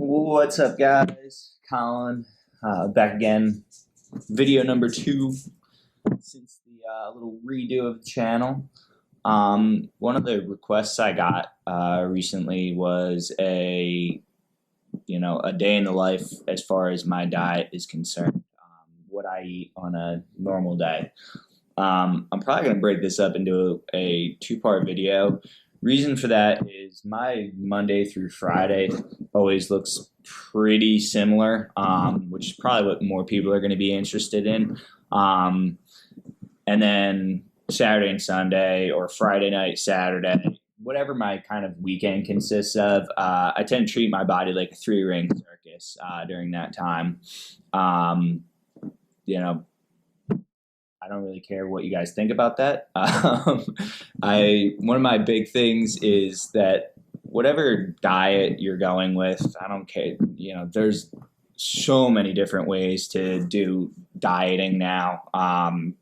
What's up, guys? Colin, back again. Video number 2 since the little redo of the channel. One of the requests I got recently was a day in the life as far as my diet is concerned. What I eat on a normal day. I'm probably going to break this up into a two-part video. Reason for that is my Monday through Friday always looks pretty similar, which is probably what more people are going to be interested in. And then Saturday and Sunday, or Friday night, Saturday, whatever my kind of weekend consists of, I tend to treat my body like a 3-ring circus during that time. You know, I don't really care what you guys think about that. One of my big things is that whatever diet you're going with, I don't care. There's so many different ways to do dieting now. Paleo,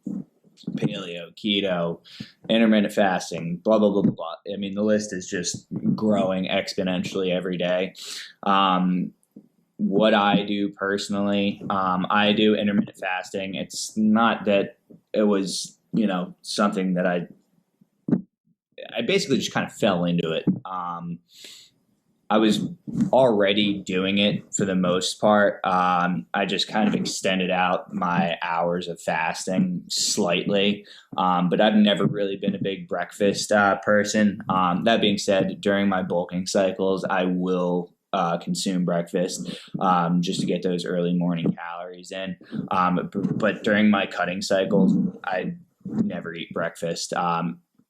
keto, intermittent fasting, blah, blah, blah, blah, blah. I mean, the list is just growing exponentially every day. What I do personally, I do intermittent fasting. It's not that it was, something that I basically just kind of fell into it. I was already doing it for the most part. I just kind of extended out my hours of fasting slightly, but I've never really been a big breakfast person. That being said, during my bulking cycles, I will consume breakfast just to get those early morning calories in. But during my cutting cycles, I never eat breakfast.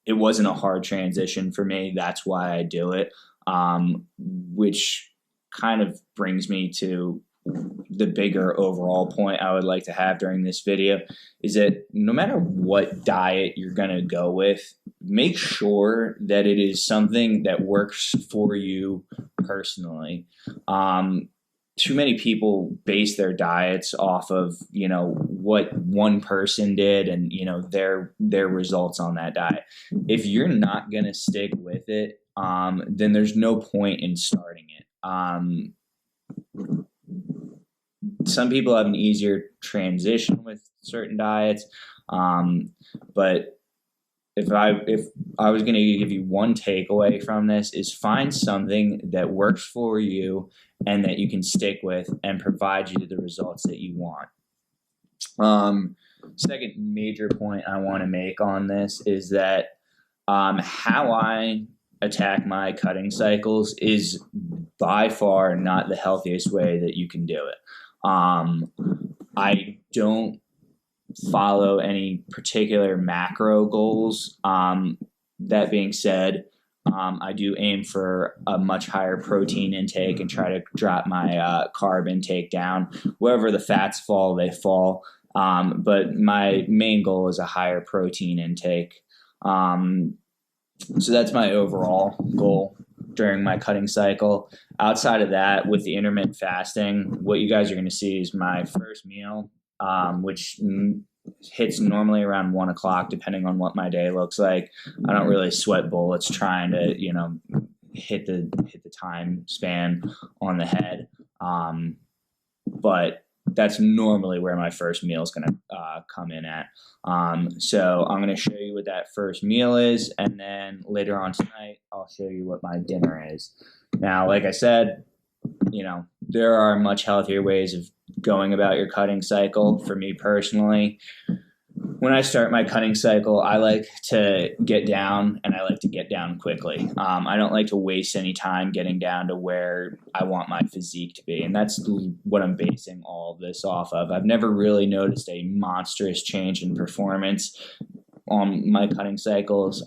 It wasn't a hard transition for me. That's why I do it. Which kind of brings me to the bigger overall point I would like to have during this video, is that no matter what diet you're going to go with, make sure that it is something that works for you personally. Too many people base their diets off of, what one person did and, their results on that diet. If you're not going to stick with it, then there's no point in starting it. Some people have an easier transition with certain diets, but if I was going to give you one takeaway from this, is find something that works for you and that you can stick with and provide you the results that you want. Second major point I want to make on this is that how I attack my cutting cycles is by far not the healthiest way that you can do it. I don't follow any particular macro goals. That being said, I do aim for a much higher protein intake and try to drop my carb intake down. Wherever the fats fall, they fall. But my main goal is a higher protein intake. So that's my overall goal during my cutting cycle. Outside of that, with the intermittent fasting, what you guys are going to see is my first meal, which hits normally around 1 o'clock, depending on what my day looks like. I don't really sweat bullets trying to, hit the time span on the head. But that's normally where my first meal is going to come in at. So I'm going to show you what that first meal is, and then later on tonight, I'll show you what my dinner is. Now, like I said, there are much healthier ways of going about your cutting cycle. For me personally, when I start my cutting cycle, I like to get down, and I like to get down quickly. I don't like to waste any time getting down to where I want my physique to be, and that's what I'm basing all of this off of. I've never really noticed a monstrous change in performance on my cutting cycles.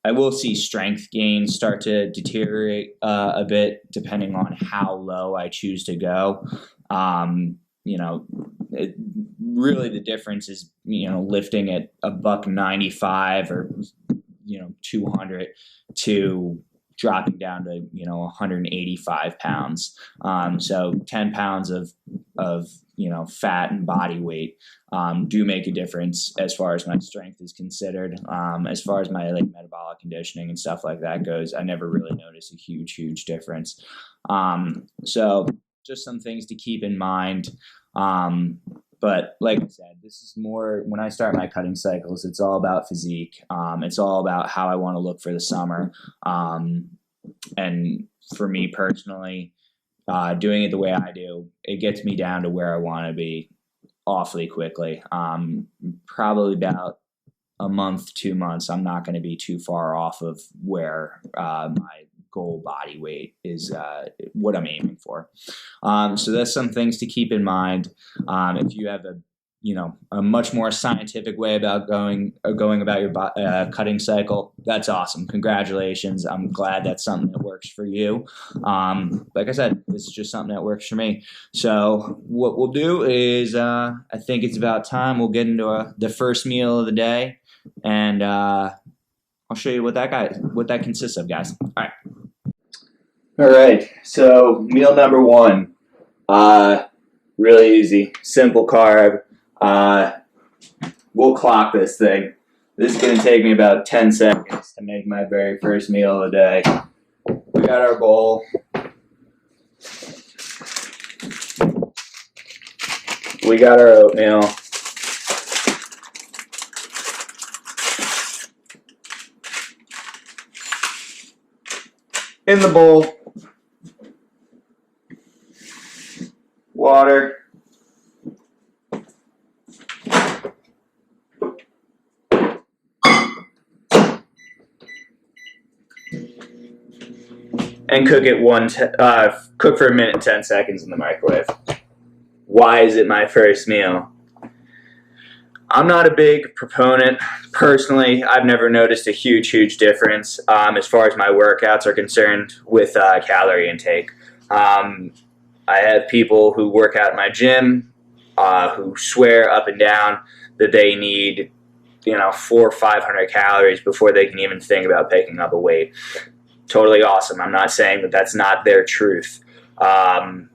I will see strength gains start to deteriorate a bit depending on how low I choose to go. Really the difference is, lifting at $195 or, 200 to dropping down to 185 pounds. So 10 pounds of fat and body weight do make a difference as far as my strength is considered. As far as my metabolic conditioning and stuff like that goes, I never really noticed a huge difference. So just some things to keep in mind. But like I said, this is more when I start my cutting cycles, it's all about physique. It's all about how I want to look for the summer. And for me personally, doing it the way I do, it gets me down to where I want to be awfully quickly. Probably about a month, 2 months, I'm not going to be too far off of where my goal body weight is what I'm aiming for. So that's some things to keep in mind. If you have a much more scientific way about going about your cutting cycle, that's awesome. Congratulations. I'm glad that's something that works for you. Like I said, this is just something that works for me. So what we'll do is I think it's about time we'll get into the first meal of the day, and I'll show you what that consists of, guys. All right, so meal number one, really easy, simple carb. We'll clock this thing. This is going to take me about 10 seconds to make my very first meal of the day. We got our bowl. We got our oatmeal. In the bowl, water, and cook it cook for 1 minute and 10 seconds in the microwave. Why is it my first meal? I'm not a big proponent. Personally, I've never noticed a huge difference as far as my workouts are concerned with calorie intake. I have people who work out in my gym who swear up and down that they need 400 or 500 calories before they can even think about picking up a weight. Totally awesome. I'm not saying that that's not their truth. That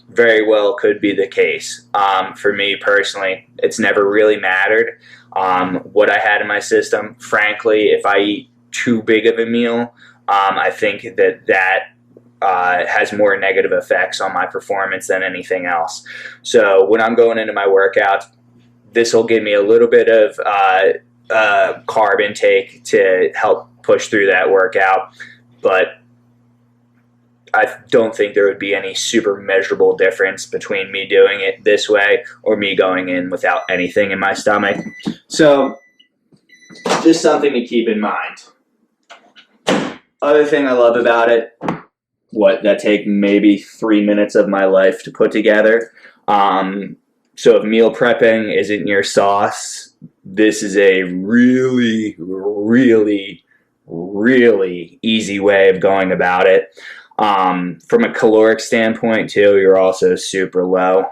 very well could be the case. For me personally, it's never really mattered what I had in my system. Frankly, if I eat too big of a meal, I think that has more negative effects on my performance than anything else. So when I'm going into my workouts, this will give me a little bit of carb intake to help push through that workout, but I don't think there would be any super measurable difference between me doing it this way or me going in without anything in my stomach. So just something to keep in mind. Other thing I love about it, that take maybe 3 minutes of my life to put together. So if meal prepping isn't your sauce, this is a really easy way of going about it. From a caloric standpoint too, you're also super low.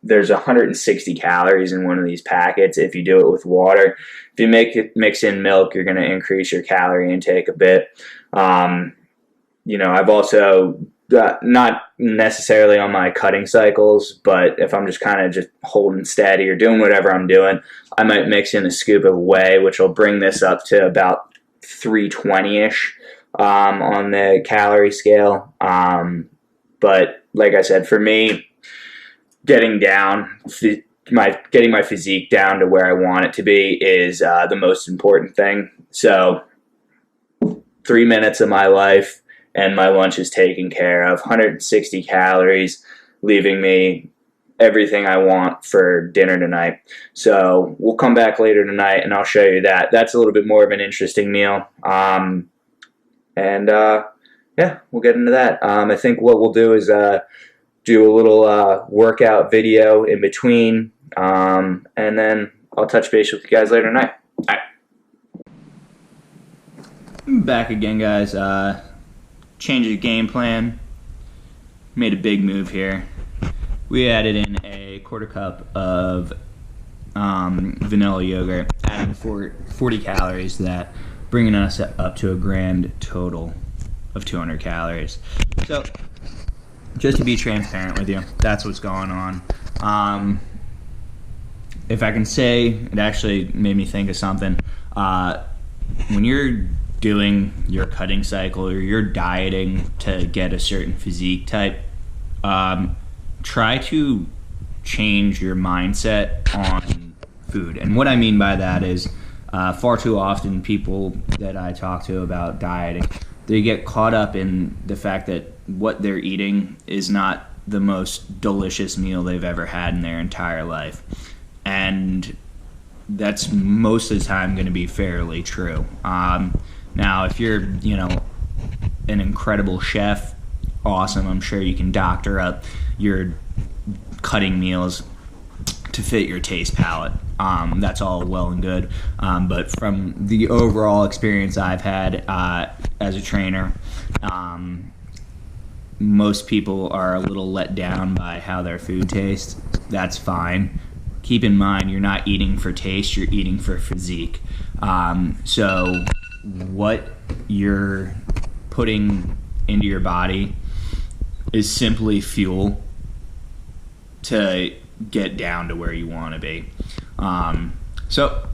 There's 160 calories in one of these packets if you do it with water. If you mix in milk, you're going to increase your calorie intake a bit. I've also not necessarily on my cutting cycles, but if I'm just kind of just holding steady or doing whatever I'm doing, I might mix in a scoop of whey, which will bring this up to about 320-ish on the calorie scale. But like I said, for me, getting my physique down to where I want it to be is the most important thing. So 3 minutes of my life and my lunch is taken care of. 160 calories, leaving me everything I want for dinner tonight. So we'll come back later tonight and I'll show you that. That's a little bit more of an interesting meal. Yeah, we'll get into that. I think what we'll do is do a little workout video in between, and then I'll touch base with you guys later tonight. All right. Back again, guys. Change the game plan. Made a big move here. We added in a quarter cup of vanilla yogurt, adding 40 calories to that. bringing us up to a grand total of 200 calories. So, just to be transparent with you, that's what's going on. If I can say, it actually made me think of something. When you're doing your cutting cycle or you're dieting to get a certain physique type, try to change your mindset on food. And what I mean by that is, far too often people that I talk to about dieting, they get caught up in the fact that what they're eating is not the most delicious meal they've ever had in their entire life. And that's most of the time going to be fairly true. Now, if you're, an incredible chef, awesome. I'm sure you can doctor up your cutting meals to fit your taste palette. That's all well and good. But from the overall experience I've had as a trainer, most people are a little let down by how their food tastes. That's fine. Keep in mind, you're not eating for taste, you're eating for physique. So what you're putting into your body is simply fuel to get down to where you want to be. So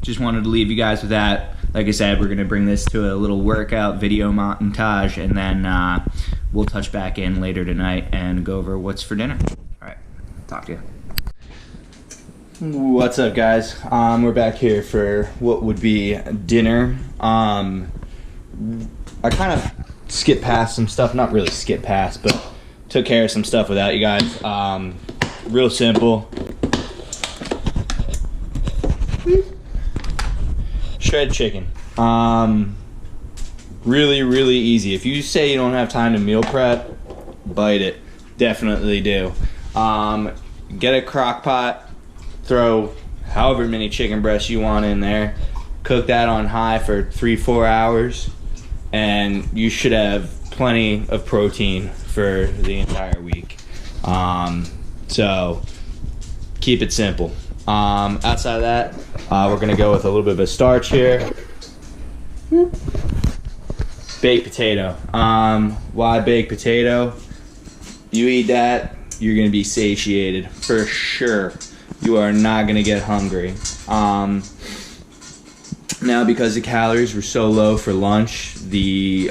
just wanted to leave you guys with that. Like I said, we're going to bring this to a little workout video montage, and then we'll touch back in later tonight and go over what's for dinner. All right, talk to you. What's up, guys? We're back here for what would be dinner. I kind of skipped past some stuff, not really skipped past, but took care of some stuff without you guys. Real simple. Shred chicken. Really, really easy. If you say you don't have time to meal prep, bite it. Definitely do. Get a crock pot. Throw however many chicken breasts you want in there. Cook that on high for 3-4 hours, and you should have plenty of protein for the entire week. So keep it simple. Outside of that, we're gonna go with a little bit of a starch here. Baked potato. Why baked potato? You eat that, you're gonna be satiated for sure. You are not gonna get hungry. Now, because the calories were so low for lunch, the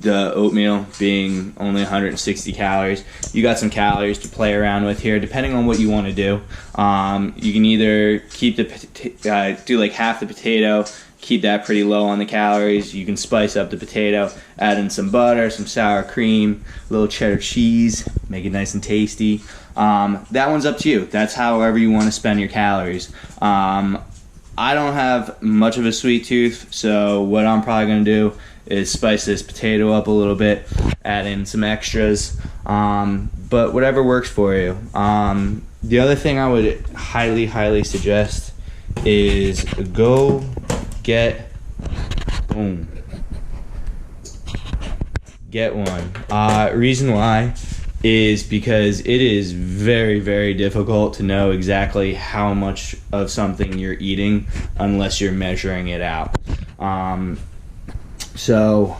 oatmeal being only 160 calories, you got some calories to play around with here, depending on what you want to do. You can either keep do like half the potato, keep that pretty low on the calories. You can spice up the potato, add in some butter, some sour cream, a little cheddar cheese, make it nice and tasty. That one's up to you. That's however you want to spend your calories. I don't have much of a sweet tooth, so what I'm probably going to do is spice this potato up a little bit, add in some extras, but whatever works for you. The other thing I would highly, highly suggest is go get one. Reason why is because it is very, very difficult to know exactly how much of something you're eating unless you're measuring it out. So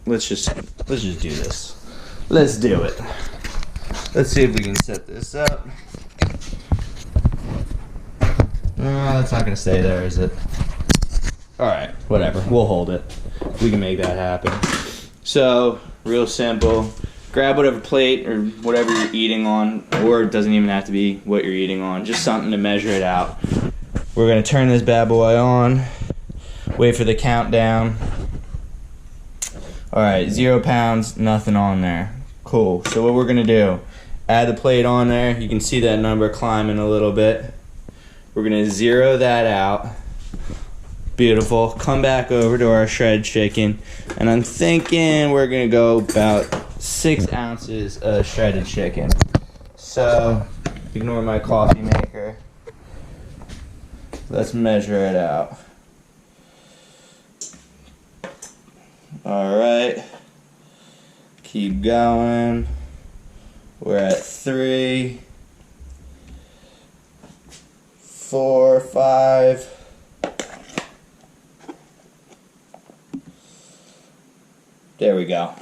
let's just do this. Let's do it. Let's see if we can set this up. That's not gonna stay there, is it? All right, whatever. We'll hold it. We can make that happen. So, real simple. Grab whatever plate or whatever you're eating on, or it doesn't even have to be what you're eating on, just something to measure it out. We're gonna turn this bad boy on, wait for the countdown. All right, 0 pounds, nothing on there. Cool, so what we're gonna do, add the plate on there. You can see that number climbing a little bit. We're gonna zero that out. Beautiful. Come back over to our shredded chicken, and I'm thinking we're gonna go about 6 ounces of shredded chicken. So, ignore my coffee maker. Let's measure it out. Alright. Keep going. We're at 3, 4, 5, There we go.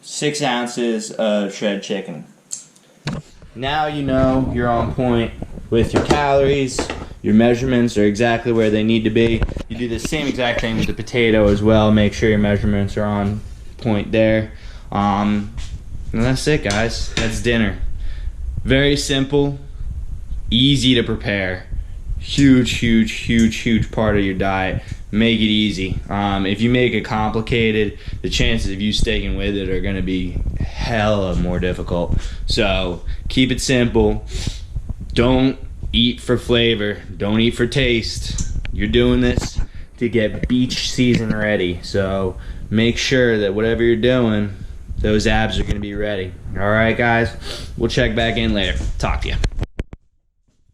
6 ounces of shredded chicken. Now you know you're on point with your calories. Your measurements are exactly where they need to be. You do the same exact thing with the potato as well. Make sure your measurements are on point there. And that's it, guys. That's dinner. Very simple, easy to prepare. Huge part of your diet. Make it easy. If you make it complicated, the chances of you sticking with it are going to be hella more difficult. So keep it simple. Don't eat for flavor. Don't eat for taste. You're doing this to get beach season ready. So make sure that whatever you're doing, those abs are going to be ready. All right, guys. We'll check back in later. Talk to you.